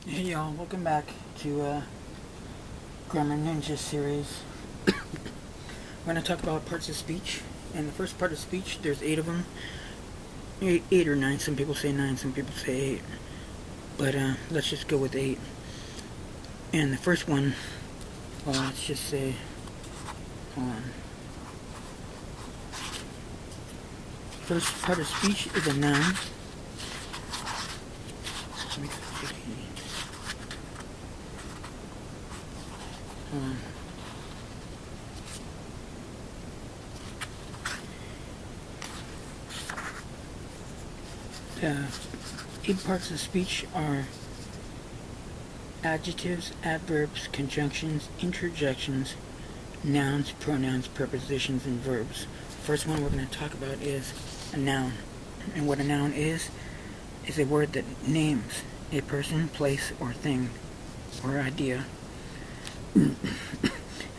Hey y'all, welcome back to Grammar Ninja series. We're going to talk about parts of speech. And the first part of speech, there's 8 of them. 8 or 9, some people say 9, some people say 8. But let's just go with 8. And the first one, well, let's just say, hold on. First part of speech is a noun. The 8 parts of speech are adjectives, adverbs, conjunctions, interjections, nouns, pronouns, prepositions, and verbs. The first one we're going to talk about is a noun. And what a noun is a word that names a person, place, or thing, or idea.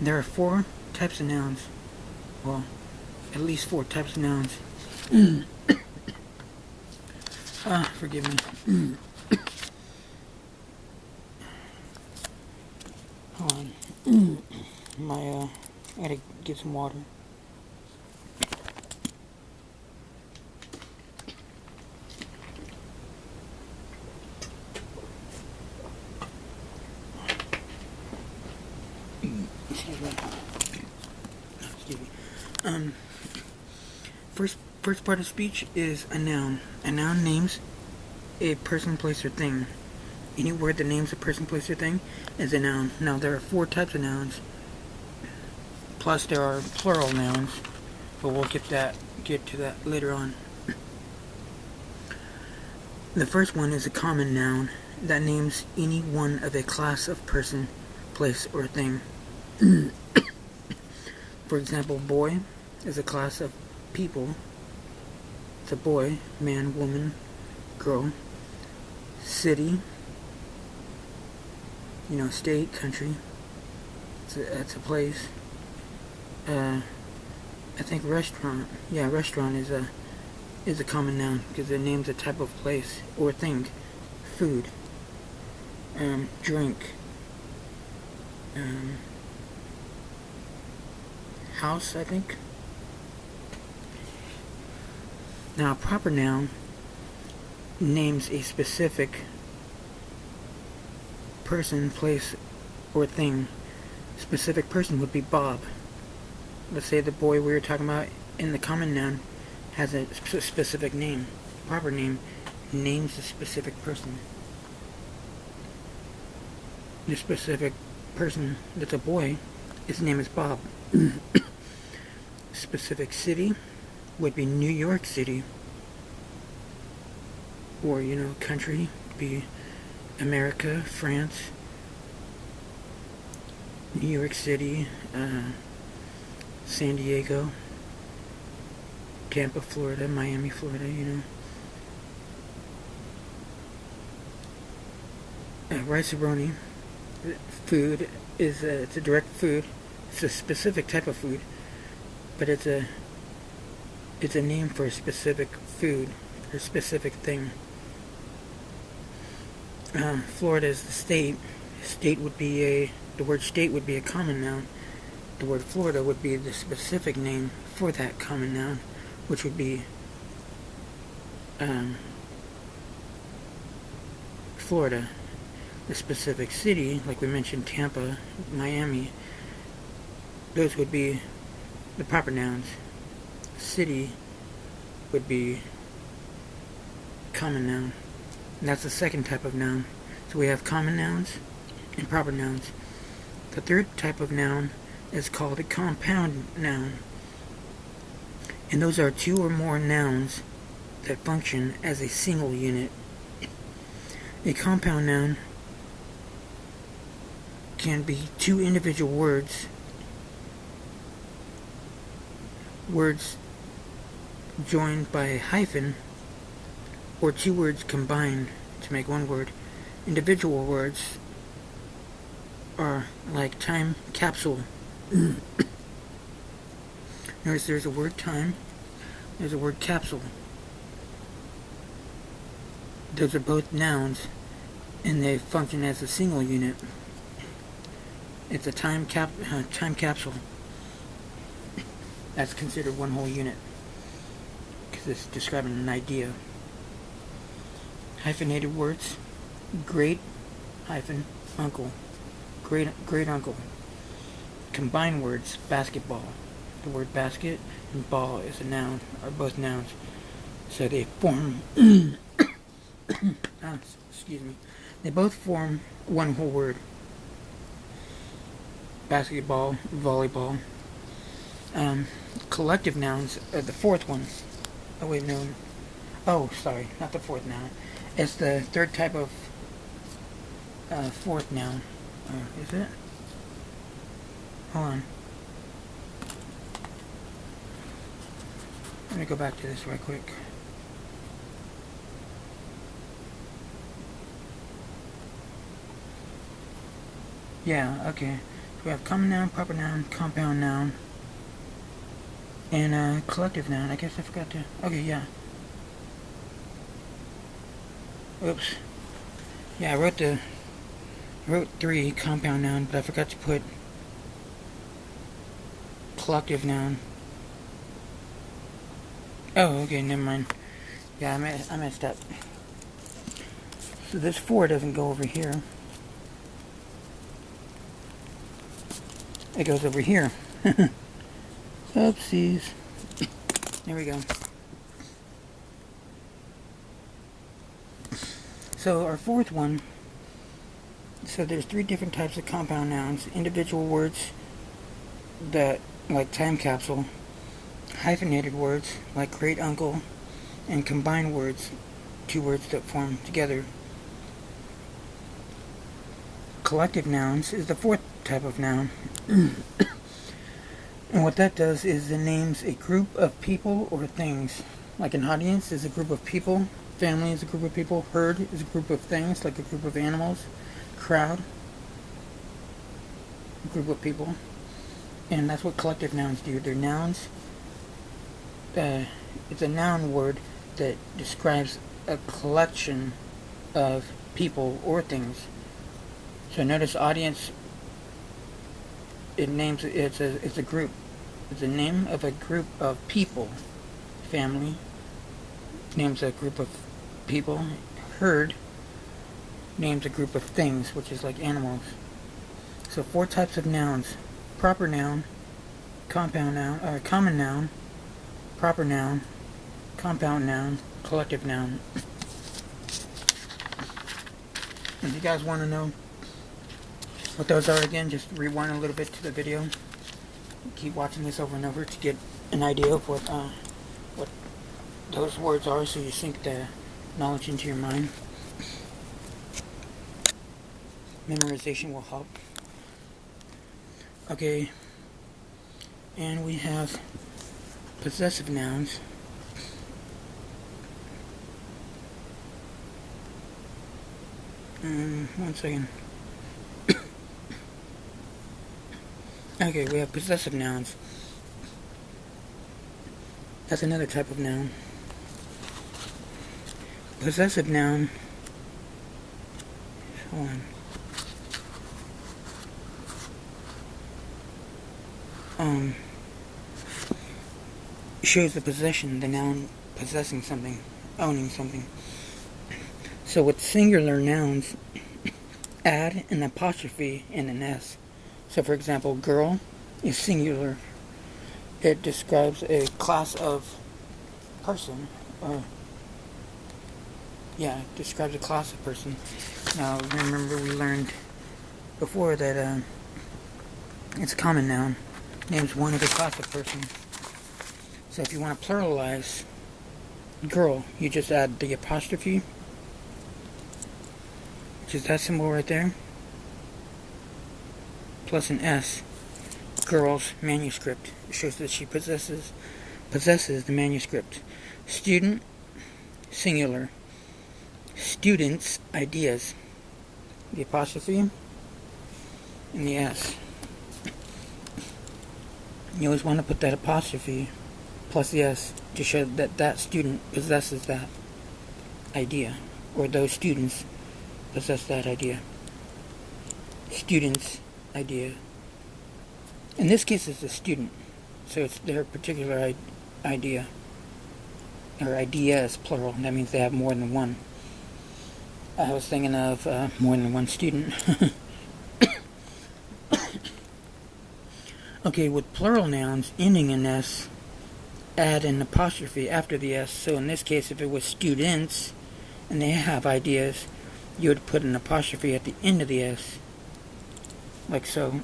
There are 4 types of nouns. Well, at least 4 types of nouns. Forgive me. Hold on. I gotta get some water. First part of speech is a noun. A noun names a person, place, or thing. Any word that names a person, place, or thing is a noun. Now there are 4 types of nouns. Plus there are plural nouns, but we'll get to that later on. The first one is a common noun that names any one of a class of person, place, or thing. For example, boy is a class of people. It's a boy, man, woman, girl. City, state, country. It's a place. I think restaurant. Yeah, restaurant is a common noun because it names a type of place or thing. Food. Drink. House, I think. Now, a proper noun names a specific person, place, or thing. Specific person would be Bob. Let's say the boy we were talking about in the common noun has a specific name. Proper name names a specific person. The specific person that's a boy, his name is Bob. Specific city would be New York City. Or, country would be America, France, New York City, San Diego, Tampa, Florida, Miami, Florida, Rice-A-Roni, food is it's a direct food. It's a specific type of food, but it's a name for a specific food or a specific thing. Florida is the state. The word state would be a common noun. The word Florida would be the specific name for that common noun, which would be Florida. The specific city, like we mentioned, Tampa, Miami, those would be the proper nouns. City would be common noun. And that's the second type of noun. So we have common nouns and proper nouns. The third type of noun is called a compound noun. And those are 2 or more nouns that function as a single unit. A compound noun can be 2 individual words joined by a hyphen, or 2 words combined to make 1 word. Individual words are like time capsule. Notice there's a word time, there's a word capsule. Those are both nouns and they function as a single unit. It's a time capsule. That's considered one whole unit because it's describing an idea. Hyphenated words: great hyphen uncle, great uncle. Combined words: basketball. The word basket and ball is a noun, are both nouns, so they form excuse me, they both form one whole word. Basketball, volleyball. Collective nouns are the fourth one. Oh wait, no. Oh, sorry, not the fourth noun. It's the third type of fourth noun. Is it? Hold on. Let me go back to this right quick. Yeah, okay. So we have common noun, proper noun, compound noun, and collective noun. I guess I forgot to. Okay, yeah. Oops. Yeah, I wrote 3 compound noun, but I forgot to put collective noun. Oh, okay, never mind. Yeah, I messed up. So this 4 doesn't go over here. It goes over here. Oopsies. There we go. So our fourth one, so there's 3 different types of compound nouns. Individual words that, like time capsule, hyphenated words like great uncle, and combined words, 2 words that form together. Collective nouns is the 4th type of noun. And what that does is it names a group of people or things. Like an audience is a group of people, family is a group of people, herd is a group of things, like a group of animals, crowd, a group of people. And that's what collective nouns do. They're nouns. It's a noun word that describes a collection of people or things. So notice audience, it names it's a group. It's a name of a group of people. Family names a group of people. Herd names a group of things, which is like animals. So 4 types of nouns: proper noun, compound noun, or common noun, proper noun, compound noun, collective noun. If you guys want to know what those are again, just rewind a little bit to the video. Keep watching this over and over to get an idea of what those words are, so you sink the knowledge into your mind. Memorization will help. Okay, and we have possessive nouns. One second. Okay, we have possessive nouns. That's another type of noun. Possessive noun. Hold on. Shows the possession, the noun possessing something, owning something. So with singular nouns, add an apostrophe and an S. So for example, girl is singular. It describes a class of person, or yeah, it describes a class of person. Now remember we learned before that it's a common noun, names one of a class of person. So if you want to pluralize girl, you just add the apostrophe, which is that symbol right there, plus an S. Girl's manuscript. It shows that she possesses the manuscript. Student, singular. Students, ideas. The apostrophe and the S. You always want to put that apostrophe plus the S to show that that student possesses that idea, or those students possess that idea. Student's idea. In this case, it's a student, so it's their particular idea, or ideas, plural. That means they have more than one. I was thinking of more than one student. Okay, with plural nouns ending in S, add an apostrophe after the S. So in this case, if it was students and they have ideas, you would put an apostrophe at the end of the S, like so.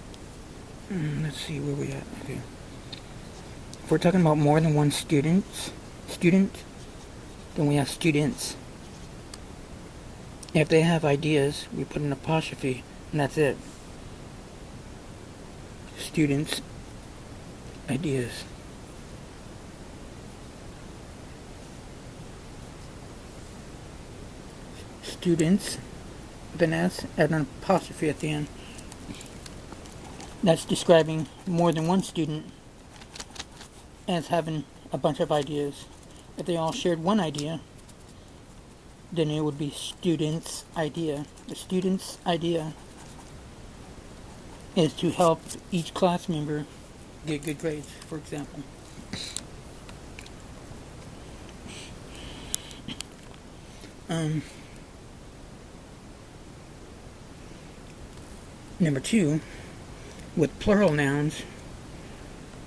Let's see where we at. Okay. If we're talking about more than one student, then we have students. If they have ideas, we put an apostrophe, and that's it. Students, ideas. Students, with an S, add an apostrophe at the end. That's describing more than one student as having a bunch of ideas. If they all shared one idea, then it would be student's idea. The student's idea is to help each class member get good grades, for example. Number 2, with plural nouns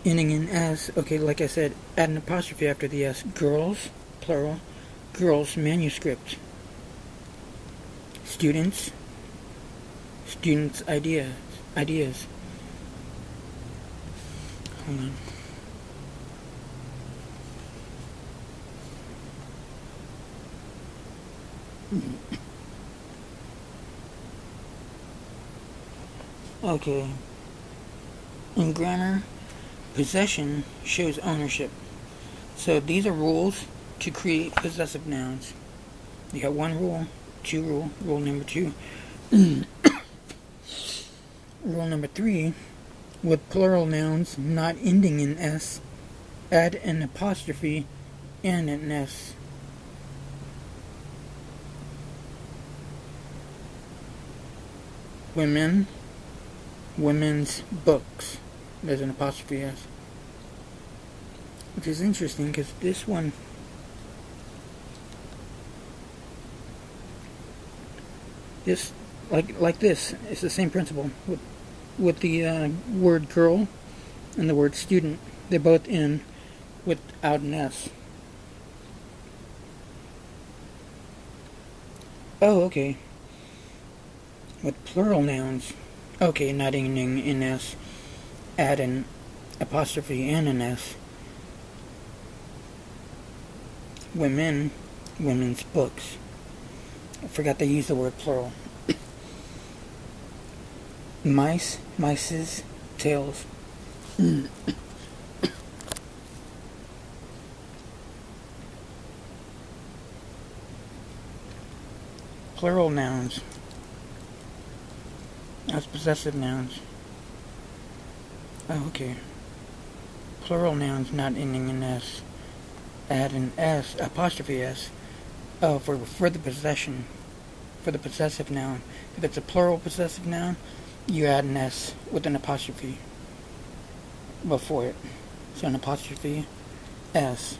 ending in S, okay, like I said, add an apostrophe after the S. Girls, plural, girls' manuscript. Students, students' ideas. Hold on. Okay. In grammar, possession shows ownership. So these are rules to create possessive nouns. You got one rule, rule number 2. Rule number 3, with plural nouns not ending in S, add an apostrophe and an S. Women, women's books. There's an apostrophe S. Which is interesting because this one, this like this, it's the same principle with the word girl and the word student. They both end without an S. Oh, okay. With plural nouns, okay, not ending in S, add an apostrophe and an S. Women, women's books. I forgot to use the word plural. Mice, mice's tails. Plural nouns. That's possessive nouns. Oh, okay. Plural nouns not ending in S. Add an S, apostrophe S. Oh, for the possession. For the possessive noun. If it's a plural possessive noun, you add an S with an apostrophe before it. So an apostrophe S.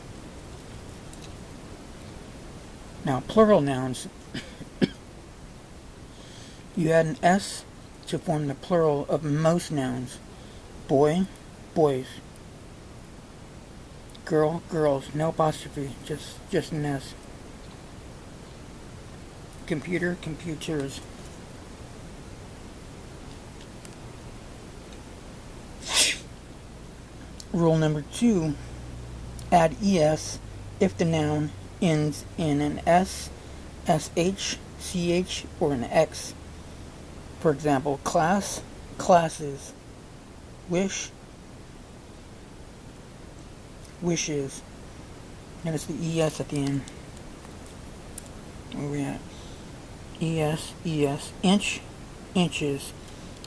Now, plural nouns, you add an S to form the plural of most nouns. Boy, boys. Girl, girls. No apostrophe, just an S. Computer, computers. Rule number 2, add ES if the noun ends in an S, SH, CH, or an X. For example, class, classes. Wish, wishes. And it's the ES at the end. Where are we at? ES, ES. Inch, inches.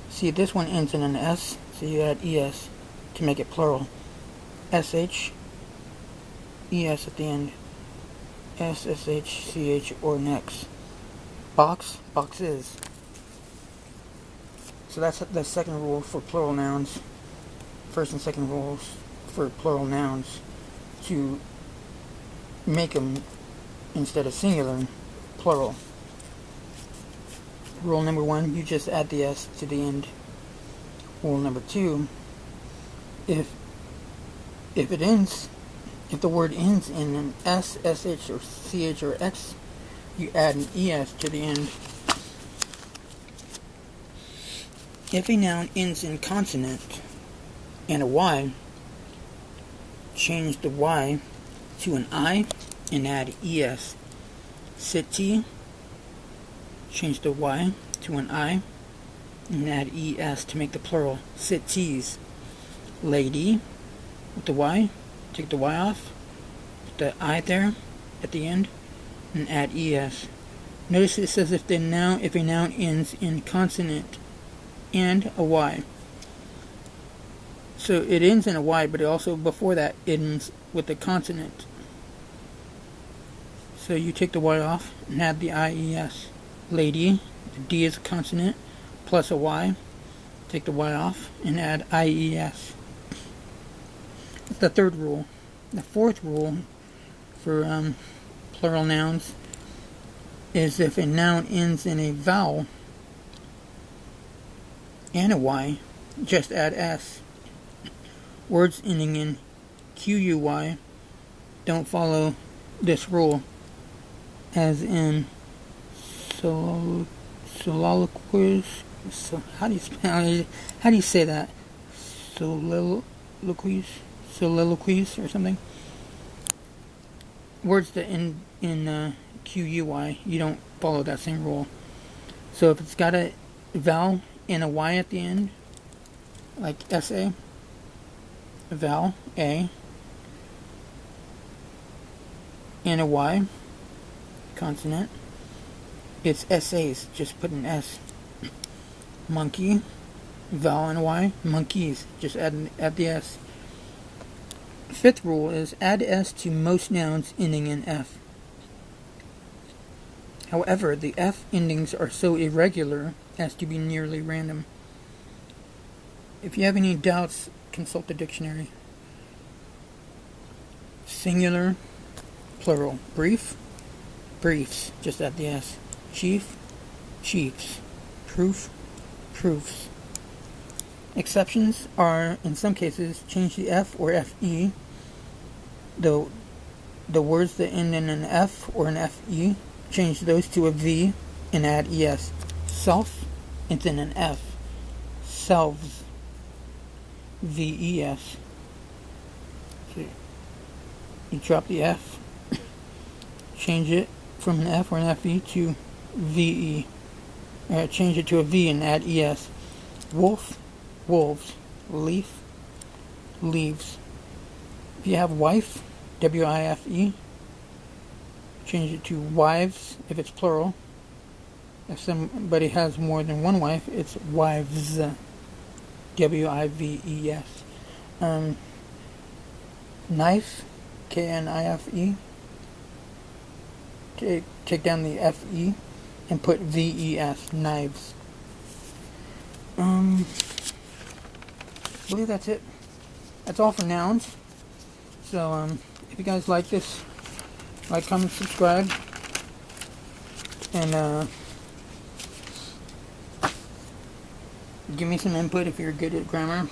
See, this one ends in an S, so you add ES to make it plural. SH, ES at the end. SSH, CH, or an X. boxes. So that's the second rule for plural nouns. First and second rules for plural nouns, to make them, instead of singular, plural. Rule number 1, you just add the S to the end. Rule number 2, if the word ends in an S, SH, or CH, or X, you add an ES to the end. If a noun ends in consonant and a Y, change the Y to an I and add ES. City, change the Y to an I and add ES to make the plural. Cities. Lady, with the Y, take the Y off, put the I there at the end, and add ES. Notice it says if a noun ends in consonant and a Y. So it ends in a Y, but it also, before that, ends with a consonant. So you take the Y off and add the IES. Lady, the D is a consonant, plus a Y. Take the Y off and add IES. That's the third rule. The fourth rule for plural nouns is if a noun ends in a vowel and a Y, just add S. Words ending in QUY don't follow this rule, as in soliloquies. So how do you say that? Soliloquies or something. Words that end in QUY, you don't follow that same rule. So if it's got a vowel and a Y at the end, like SA, vowel A, and a Y, consonant, it's SAs, just put an S. Monkey, vowel and a Y, monkeys, just add the S. Fifth rule is add S to most nouns ending in F. However, the F endings are so irregular as to be nearly random. If you have any doubts, consult the dictionary. Singular, plural. Brief, briefs, just add the S. Chief, chiefs. Proof, proofs. Exceptions are, in some cases, change the F or FE. The words that end in an F or an FE, change those to a V and add ES. Self, it's in an F. Selves, VES. So you drop the F, change it from an F or an FE to VE. Change it to a V and add ES. Wolf, wolves. Leaf, leaves. If you have wife, WIFE, change it to wives if it's plural. If somebody has more than one wife, it's wives, WIVES. Knife, KNIFE. Take down the FE and put VES, knives. I believe that's it. That's all for nouns. So, if you guys like this, like, comment, subscribe, and give me some input if you're good at grammar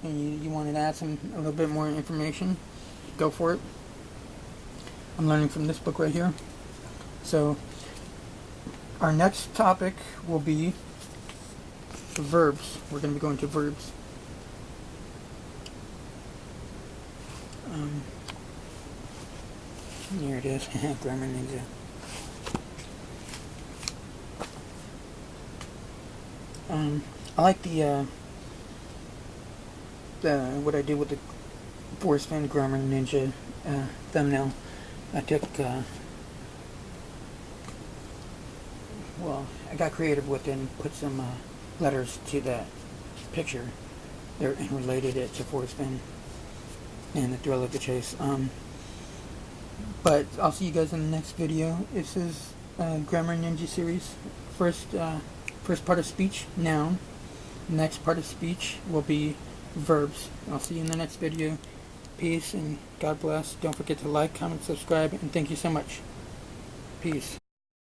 and you wanted to add a little bit more information. Go for it. I'm learning from this book right here. So, our next topic will be verbs. We're going to be going to verbs. Here it is. Grammar Ninja. I like the what I did with the Forrest Fenn Grammar Ninja thumbnail. I took I got creative with it and put some letters to that picture there and related it to Forrest Fenn and the thrill of the chase. But I'll see you guys in the next video. This is Grammar Ninja series. First part of speech, noun. Next part of speech will be verbs. I'll see you in the next video. Peace and God bless. Don't forget to like, comment, subscribe, and thank you so much. Peace.